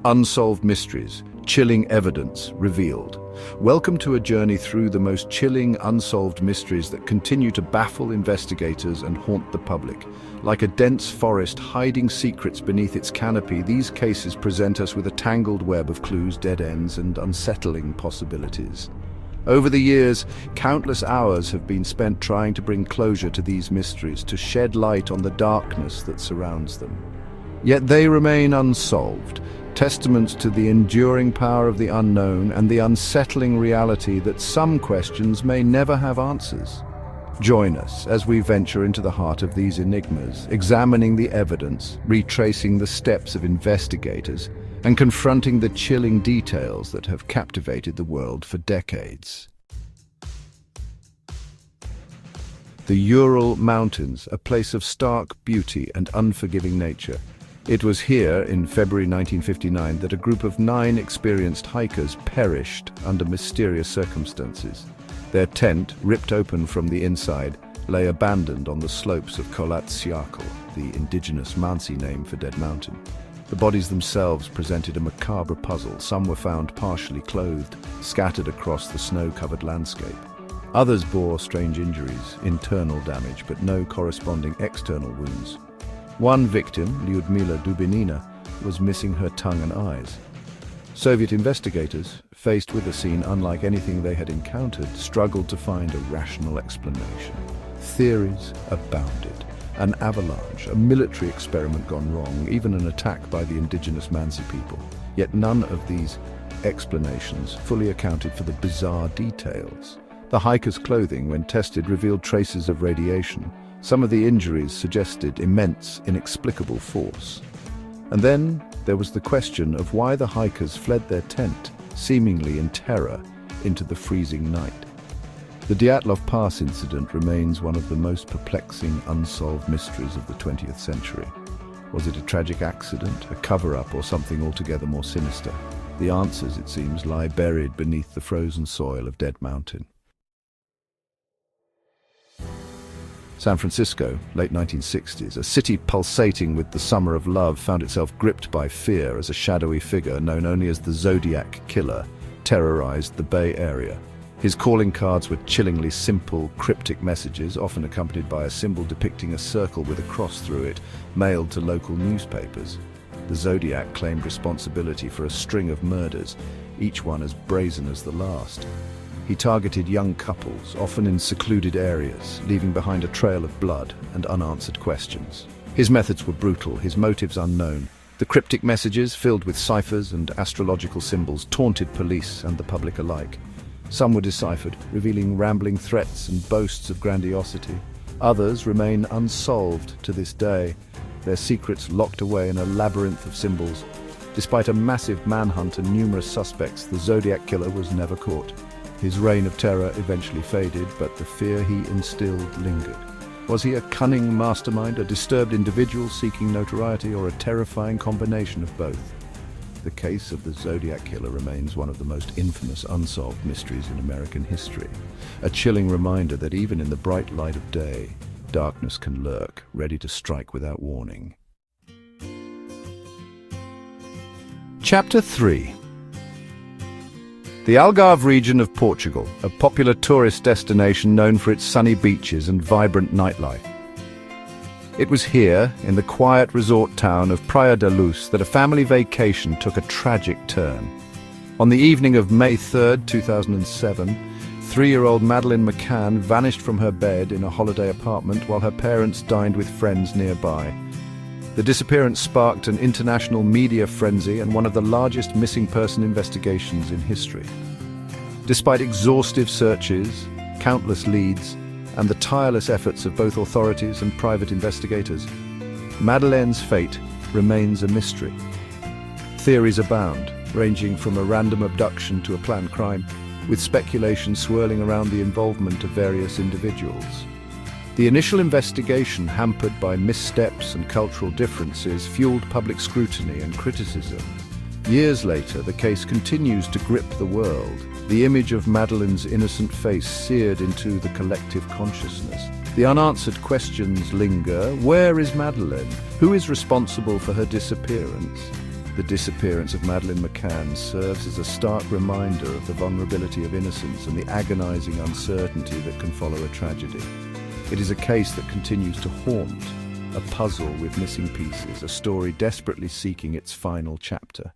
Unsolved mysteries, chilling evidence revealed. Welcome to a journey through the most chilling, unsolved mysteries that continue to baffle investigators and haunt the public. Like a dense forest hiding secrets beneath its canopy, these cases present us with a tangled web of clues, dead ends, and unsettling possibilities. Over the years, countless hours have been spent trying to bring closure to these mysteries, to shed light on the darkness that surrounds them. Yet they remain unsolved, testaments to the enduring power of the unknown and the unsettling reality that some questions may never have answers. Join us as we venture into the heart of these enigmas, examining the evidence, retracing the steps of investigators, and confronting the chilling details that have captivated the world for decades. The Ural Mountains, a place of stark beauty and unforgiving nature. It was here, in February 1959, that a group of 9 experienced hikers perished under mysterious circumstances. Their tent, ripped open from the inside, lay abandoned on the slopes of Kholat Syakhl, the indigenous Mansi name for Dead Mountain. The bodies themselves presented a macabre puzzle. Some were found partially clothed, scattered across the snow-covered landscape. Others bore strange injuries, internal damage, but no corresponding external wounds. One victim, Lyudmila Dubinina, was missing her tongue and eyes. Soviet investigators, faced with a scene unlike anything they had encountered, struggled to find a rational explanation. Theories abounded. An avalanche, a military experiment gone wrong, even an attack by the indigenous Mansi people. Yet none of these explanations fully accounted for the bizarre details. The hikers' clothing, when tested, revealed traces of radiation. Some of the injuries suggested immense, inexplicable force. And then there was the question of why the hikers fled their tent, seemingly in terror, into the freezing night. The Dyatlov Pass incident remains one of the most perplexing, unsolved mysteries of the 20th century. Was it a tragic accident, a cover-up, or something altogether more sinister? The answers, it seems, lie buried beneath the frozen soil of Dead Mountain. San Francisco, late 1960s, a city pulsating with the summer of love, found itself gripped by fear as a shadowy figure known only as the Zodiac killer terrorized the Bay Area. His calling cards were chillingly simple, cryptic messages, often accompanied by a symbol depicting a circle with a cross through it, mailed to local newspapers. The Zodiac claimed responsibility for a string of murders, each one as brazen as the last. He targeted young couples, often in secluded areas, leaving behind a trail of blood and unanswered questions. His methods were brutal, his motives unknown. The cryptic messages, filled with ciphers and astrological symbols, taunted police and the public alike. Some were deciphered, revealing rambling threats and boasts of grandiosity. Others remain unsolved to this day, their secrets locked away in a labyrinth of symbols. Despite a massive manhunt and numerous suspects, the Zodiac killer was never caught. His reign of terror eventually faded, but the fear he instilled lingered. Was he a cunning mastermind, a disturbed individual seeking notoriety, or a terrifying combination of both? The case of the Zodiac killer remains one of the most infamous unsolved mysteries in American history. A chilling reminder that even in the bright light of day, darkness can lurk, ready to strike without warning. Chapter 3. The Algarve region of Portugal, a popular tourist destination known for its sunny beaches and vibrant nightlife. It was here, in the quiet resort town of Praia da Luz, that a family vacation took a tragic turn. On the evening of May 3, 2007, 3-year-old Madeleine McCann vanished from her bed in a holiday apartment while her parents dined with friends nearby. The disappearance sparked an international media frenzy and one of the largest missing person investigations in history. Despite exhaustive searches, countless leads, and the tireless efforts of both authorities and private investigators, Madeleine's fate remains a mystery. Theories abound, ranging from a random abduction to a planned crime, with speculation swirling around the involvement of various individuals. The initial investigation, hampered by missteps and cultural differences, fueled public scrutiny and criticism. Years later, the case continues to grip the world, the image of Madeleine's innocent face seared into the collective consciousness. The unanswered questions linger. Where is Madeleine? Who is responsible for her disappearance? The disappearance of Madeleine McCann serves as a stark reminder of the vulnerability of innocence and the agonizing uncertainty that can follow a tragedy. It is a case that continues to haunt, a puzzle with missing pieces, a story desperately seeking its final chapter.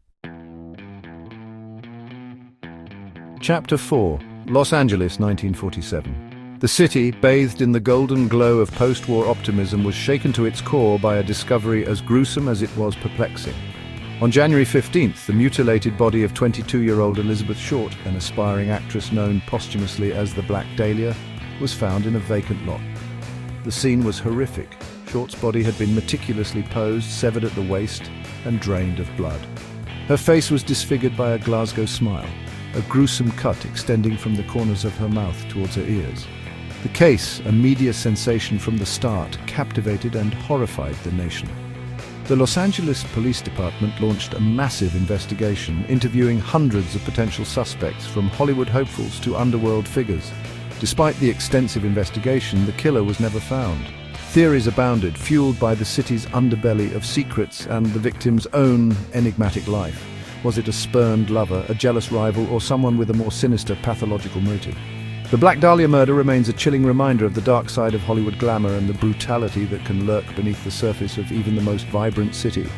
Chapter 4, Los Angeles, 1947. The city, bathed in the golden glow of post-war optimism, was shaken to its core by a discovery as gruesome as it was perplexing. On January 15th, the mutilated body of 22-year-old Elizabeth Short, an aspiring actress known posthumously as the Black Dahlia, was found in a vacant lot. The scene was horrific. Short's body had been meticulously posed, severed at the waist, and drained of blood. Her face was disfigured by a Glasgow smile, a gruesome cut extending from the corners of her mouth towards her ears. The case, a media sensation from the start, captivated and horrified the nation. The Los Angeles Police Department launched a massive investigation, interviewing hundreds of potential suspects, from Hollywood hopefuls to underworld figures. Despite the extensive investigation, the killer was never found. Theories abounded, fueled by the city's underbelly of secrets and the victim's own enigmatic life. Was it a spurned lover, a jealous rival, or someone with a more sinister pathological motive? The Black Dahlia murder remains a chilling reminder of the dark side of Hollywood glamour and the brutality that can lurk beneath the surface of even the most vibrant city.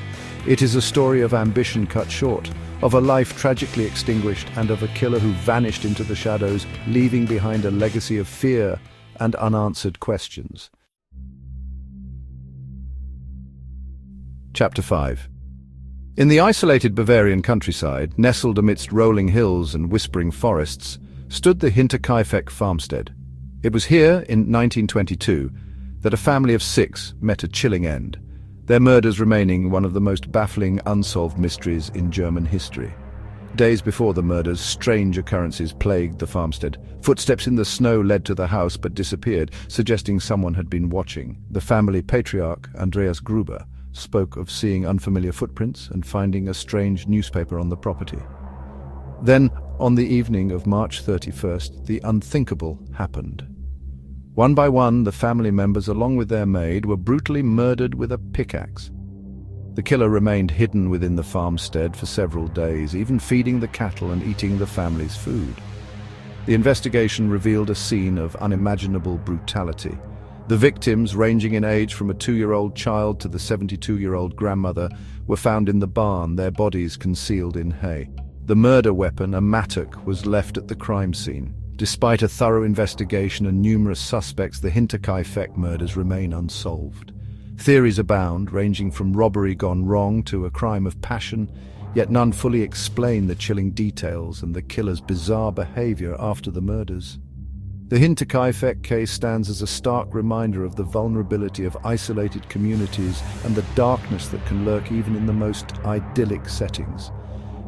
It is a story of ambition cut short, of a life tragically extinguished, and of a killer who vanished into the shadows, leaving behind a legacy of fear and unanswered questions. Chapter 5. In the isolated Bavarian countryside, nestled amidst rolling hills and whispering forests, stood the Hinterkaifeck farmstead. It was here, in 1922, that a family of 6 met a chilling end, their murders remaining one of the most baffling unsolved mysteries in German history. Days before the murders, strange occurrences plagued the farmstead. Footsteps in the snow led to the house but disappeared, suggesting someone had been watching. The family patriarch, Andreas Gruber, spoke of seeing unfamiliar footprints and finding a strange newspaper on the property. Then, on the evening of March 31st, the unthinkable happened. One by one, the family members, along with their maid, were brutally murdered with a pickaxe. The killer remained hidden within the farmstead for several days, even feeding the cattle and eating the family's food. The investigation revealed a scene of unimaginable brutality. The victims, ranging in age from a 2-year-old child to the 72-year-old grandmother, were found in the barn, their bodies concealed in hay. The murder weapon, a mattock, was left at the crime scene. Despite a thorough investigation and numerous suspects, the Hinterkaifeck murders remain unsolved. Theories abound, ranging from robbery gone wrong to a crime of passion, yet none fully explain the chilling details and the killer's bizarre behavior after the murders. The Hinterkaifeck case stands as a stark reminder of the vulnerability of isolated communities and the darkness that can lurk even in the most idyllic settings.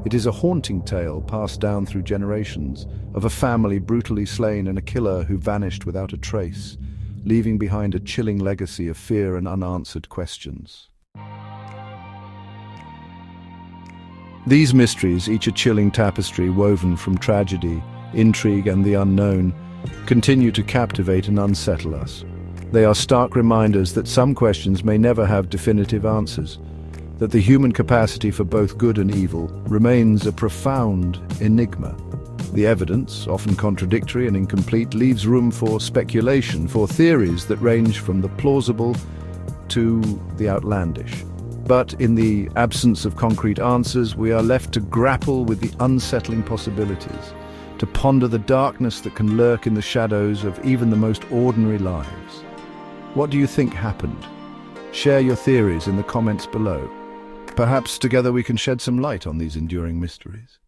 It is a haunting tale passed down through generations, of a family brutally slain and a killer who vanished without a trace, leaving behind a chilling legacy of fear and unanswered questions. These mysteries, each a chilling tapestry woven from tragedy, intrigue, and the unknown, continue to captivate and unsettle us. They are stark reminders that some questions may never have definitive answers, that the human capacity for both good and evil remains a profound enigma. The evidence, often contradictory and incomplete, leaves room for speculation, for theories that range from the plausible to the outlandish. But in the absence of concrete answers, we are left to grapple with the unsettling possibilities, to ponder the darkness that can lurk in the shadows of even the most ordinary lives. What do you think happened? Share your theories in the comments below. Perhaps together we can shed some light on these enduring mysteries.